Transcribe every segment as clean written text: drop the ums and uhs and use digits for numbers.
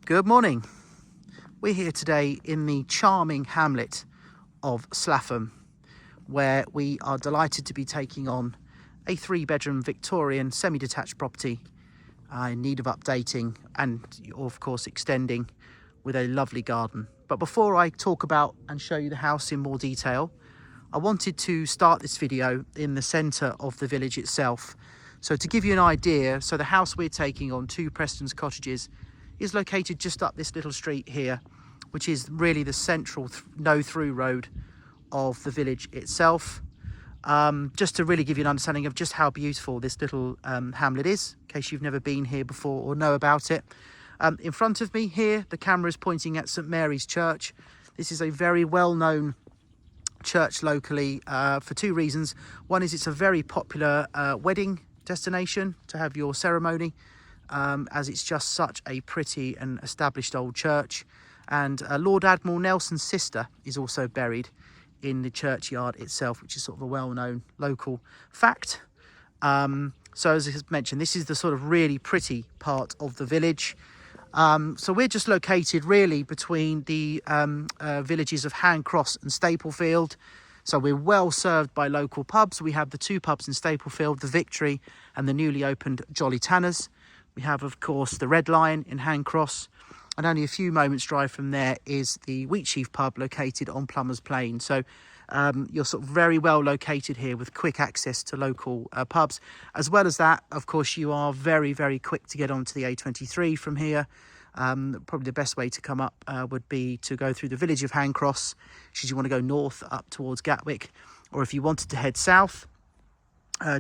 Good morning. We're here today in the charming hamlet of Slaugham, where we are delighted to be taking on a 3-bedroom Victorian semi-detached property in need of updating and of course extending, with a lovely garden. But before I talk about and show you the house in more detail, I wanted to start this video in the centre of the village itself. So to give you an idea, so the house we're taking on, 2 Preston's Cottages, is located just up this little street here, which is really the central no-through road of the village itself. Just to really give you an understanding of just how beautiful this little hamlet is, in case you've never been here before or know about it. In front of me here, the camera is pointing at St Mary's Church. This is a very well-known church locally for 2 reasons. One is it's a very popular wedding destination to have your ceremony, as it's just such a pretty and established old church. And Lord Admiral Nelson's sister is also buried in the churchyard itself, which is sort of a well-known local fact. So as I mentioned, this is the sort of really pretty part of the village. So we're just located really between the villages of Handcross and Staplefield. So we're well served by local pubs. We have the 2 pubs in Staplefield, the Victory and the newly opened Jolly Tanners. We have, of course, the Red Lion in Handcross, and only a few moments drive from there is the Wheatsheaf pub located on Plumbers Plain. So you're sort of very well located here with quick access to local pubs. As well as that, of course, you are very, very quick to get onto the A23 from here. Probably the best way to come up would be to go through the village of Handcross, should you want to go north up towards Gatwick, or if you wanted to head south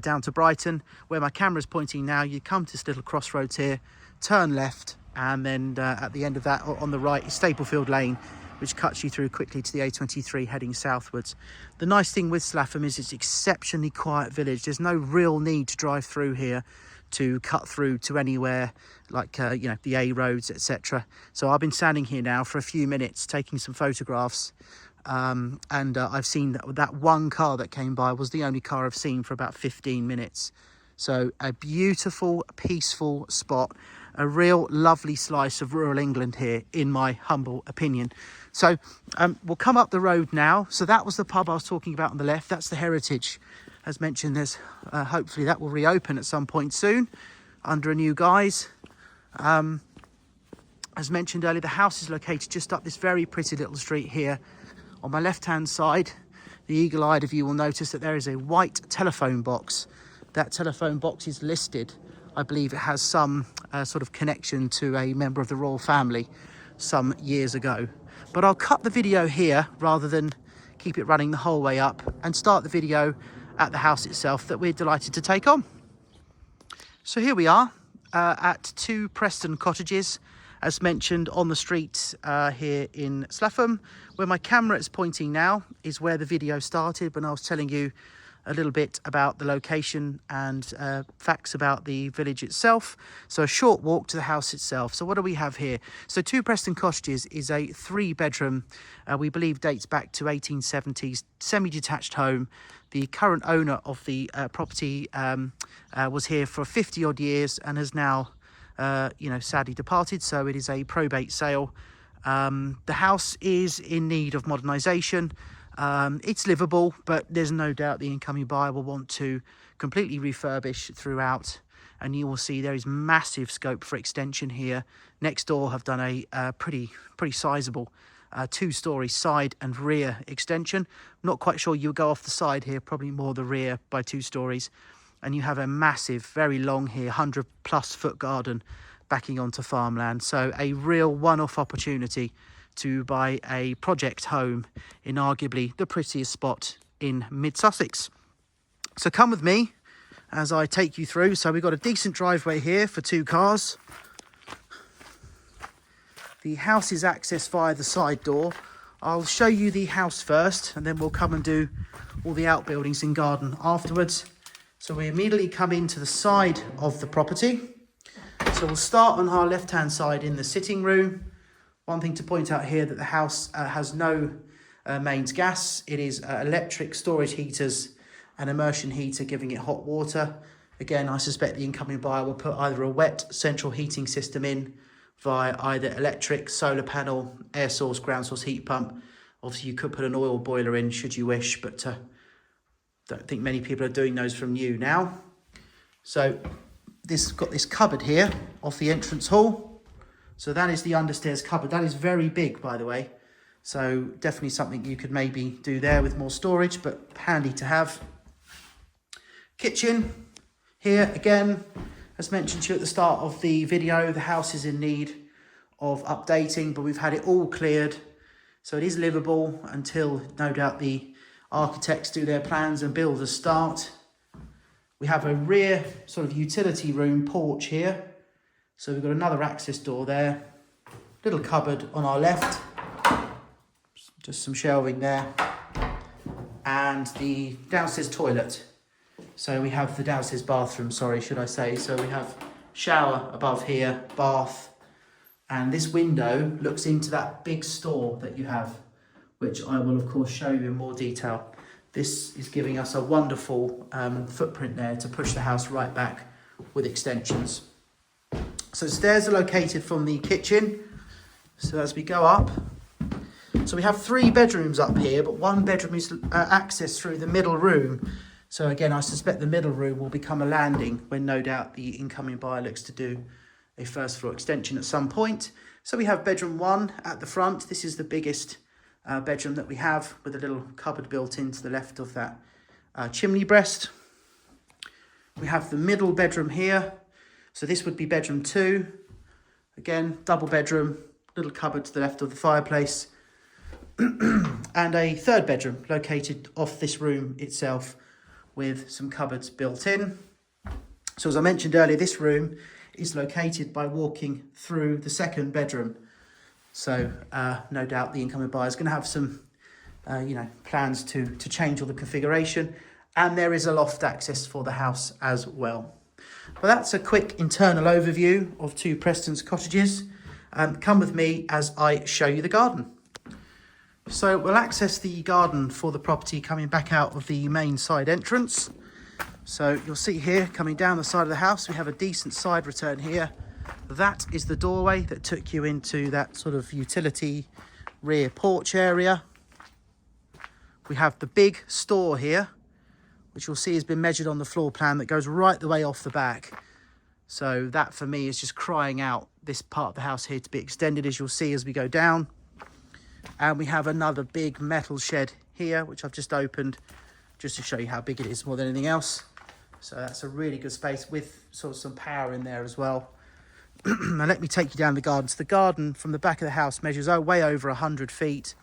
down to Brighton, where my camera is pointing now, you come to this little crossroads here, turn left, and then at the end of that on the right is Staplefield Lane, which cuts you through quickly to the A23 heading southwards. The nice thing with Slaugham is it's an exceptionally quiet village. There's no real need to drive through here to cut through to anywhere like the A roads, etc. So I've been standing here now for a few minutes taking some photographs, and I've seen that one car that came by was the only car I've seen for about 15 minutes. So a beautiful, peaceful spot, a real lovely slice of rural England here, in my humble opinion. So we'll come up the road now. So that was the pub I was talking about on the left. That's the Heritage. As mentioned, there's hopefully that will reopen at some point soon under a new guise. As mentioned earlier, the house is located just up this very pretty little street here. On my left-hand side, the eagle-eyed of you will notice that there is a white telephone box. That telephone box is listed. I believe it has some sort of connection to a member of the royal family some years ago. But I'll cut the video here rather than keep it running the whole way up, and start the video at the house itself that we're delighted to take on. So here we are at 2 Preston Cottages, as mentioned, on the street here in Slaugham. Where my camera is pointing now is where the video started when I was telling you a little bit about the location and facts about the village itself. So a short walk to the house itself. So what do we have here? So 2 Preston Cottages is a 3-bedroom, we believe dates back to 1870s, semi-detached home. The current owner of the property was here for 50 odd years and has now sadly departed, so it is a probate sale. The house is in need of modernisation. It's livable, but there's no doubt the incoming buyer will want to completely refurbish throughout, and you will see there is massive scope for extension here. Next door have done a pretty sizable 2-storey side and rear extension. Not quite sure you would go off the side here, probably more the rear by 2 stories. And you have a massive, very long here, 100+ foot garden backing onto farmland. So a real one-off opportunity to buy a project home in arguably the prettiest spot in mid-Sussex. So come with me as I take you through. So we've got a decent driveway here for 2 cars. The house is accessed via the side door. I'll show you the house first, and then we'll come and do all the outbuildings and garden afterwards. So we immediately come into the side of the property. So we'll start on our left-hand side in the sitting room. One thing to point out here, that the house has no mains gas. It is electric storage heaters and immersion heater giving it hot water. Again, I suspect the incoming buyer will put either a wet central heating system in via either electric, solar panel, air source, ground source heat pump. Obviously you could put an oil boiler in should you wish, but don't think many people are doing those from new now. So this got this cupboard here off the entrance hall. So that is the understairs cupboard. That is very big, by the way. So definitely something you could maybe do there with more storage, but handy to have. Kitchen here again, as mentioned to you at the start of the video, the house is in need of updating, but we've had it all cleared. So it is livable until no doubt the architects do their plans and builders start. We have a rear sort of utility room porch here. So we've got another access door there. Little cupboard on our left. Just some shelving there. And the downstairs toilet. So we have the downstairs bathroom, sorry, should I say. So we have shower above here, bath. And this window looks into that big store that you have, which I will of course show you in more detail. This is giving us a wonderful footprint there to push the house right back with extensions. So stairs are located from the kitchen. So as we go up, so we have 3 bedrooms up here, but 1 bedroom is accessed through the middle room. So again, I suspect the middle room will become a landing when no doubt the incoming buyer looks to do a first floor extension at some point. So we have bedroom 1 at the front. This is the biggest bedroom that we have, with a little cupboard built into the left of that chimney breast. We have the middle bedroom here. So this would be bedroom 2. Again, double bedroom, little cupboard to the left of the fireplace. And a 3rd bedroom located off this room itself with some cupboards built in. So as I mentioned earlier, this room is located by walking through the 2nd bedroom. So no doubt the incoming buyer is going to have some plans to change all the configuration. And there is a loft access for the house as well. Well, that's a quick internal overview of 2 Preston's cottages. Come with me as I show you the garden. So we'll access the garden for the property coming back out of the main side entrance. So you'll see here, coming down the side of the house, we have a decent side return here. That is the doorway that took you into that sort of utility rear porch area. We have the big store here, which you'll see has been measured on the floor plan, that goes right the way off the back. So that for me is just crying out this part of the house here to be extended, as you'll see as we go down. And we have another big metal shed here, which I've just opened just to show you how big it is more than anything else. So that's a really good space with sort of some power in there as well. Now let me take you down the garden. So the garden from the back of the house measures way over 100 feet.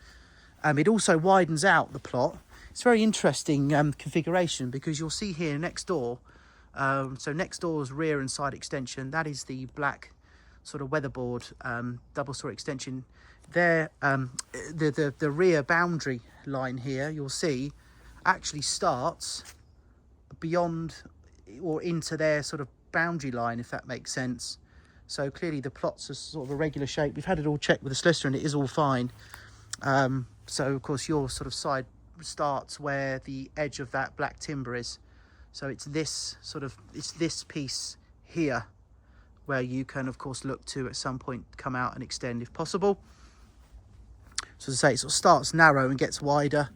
It also widens out the plot. It's a very interesting configuration, because you'll see here next door, so next door's rear and side extension, that is the black sort of weatherboard double story extension. There, the rear boundary line here, you'll see, actually starts beyond or into their sort of boundary line, if that makes sense. So clearly the plots are sort of a regular shape. We've had it all checked with the solicitor and it is all fine. So of course your sort of side starts where the edge of that black timber is. So it's this piece here where you can of course look to at some point come out and extend if possible. So as I say, it sort of starts narrow and gets wider.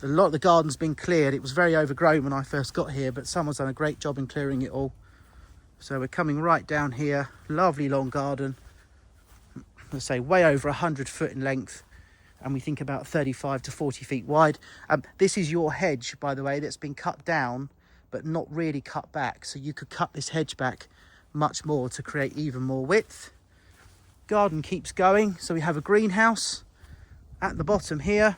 A lot of the garden's been cleared. It was very overgrown when I first got here, but someone's done a great job in clearing it all. So we're coming right down here, lovely long garden. Let's say way over 100 foot in length, and we think about 35 to 40 feet wide. This is your hedge, by the way, that's been cut down, but not really cut back. So you could cut this hedge back much more to create even more width. Garden keeps going. So we have a greenhouse at the bottom here,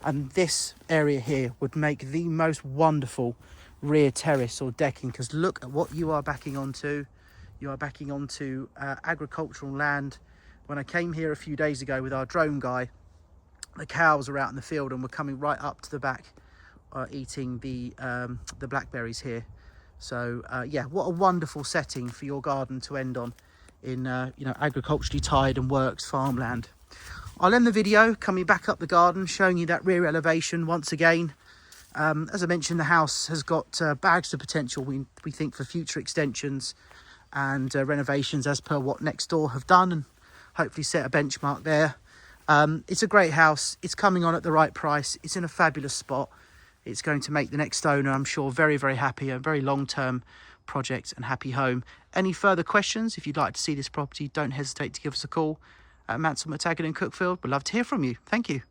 and this area here would make the most wonderful rear terrace or decking, because look at what you are backing onto. You are backing onto agricultural land. When I came here a few days ago with our drone guy, the cows are out in the field and were coming right up to the back, eating the blackberries here. So yeah, what a wonderful setting for your garden to end on in agriculturally tied and works farmland. I'll end the video coming back up the garden, showing you that rear elevation once again. As I mentioned, the house has got bags of potential, we think, for future extensions. and renovations as per what next door have done, and hopefully set a benchmark there. It's a great house. It's coming on at the right price. It's in a fabulous spot. It's going to make the next owner, I'm sure, very, very happy. A very long-term project and happy home. Any further questions, if you'd like to see this property, don't hesitate to give us a call at Mansell, McTaggart in Cookfield. We'd love to hear from you. Thank you.